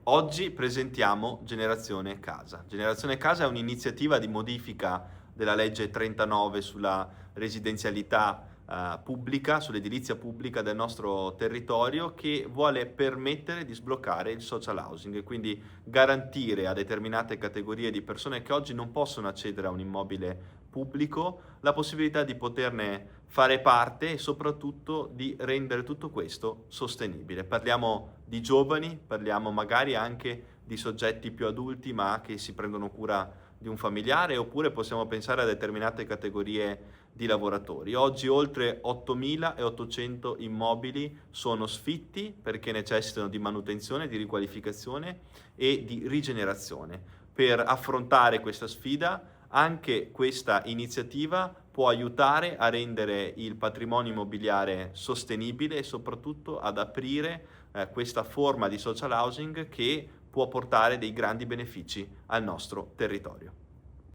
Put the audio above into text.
Oggi presentiamo Generazione Casa. Generazione Casa è un'iniziativa di modifica della legge 39 sulla residenzialità pubblica, sull'edilizia pubblica del nostro territorio, che vuole permettere di sbloccare il social housing e quindi garantire a determinate categorie di persone che oggi non possono accedere a un immobile pubblico la possibilità di poterne fare parte e soprattutto di rendere tutto questo sostenibile. Parliamo di giovani, parliamo magari anche di soggetti più adulti ma che si prendono cura di un familiare, oppure possiamo pensare a determinate categorie di lavoratori. Oggi oltre 8.800 immobili sono sfitti perché necessitano di manutenzione, di riqualificazione e di rigenerazione. Per affrontare questa sfida, anche questa iniziativa può aiutare a rendere il patrimonio immobiliare sostenibile e soprattutto ad aprire questa forma di social housing che può portare dei grandi benefici al nostro territorio.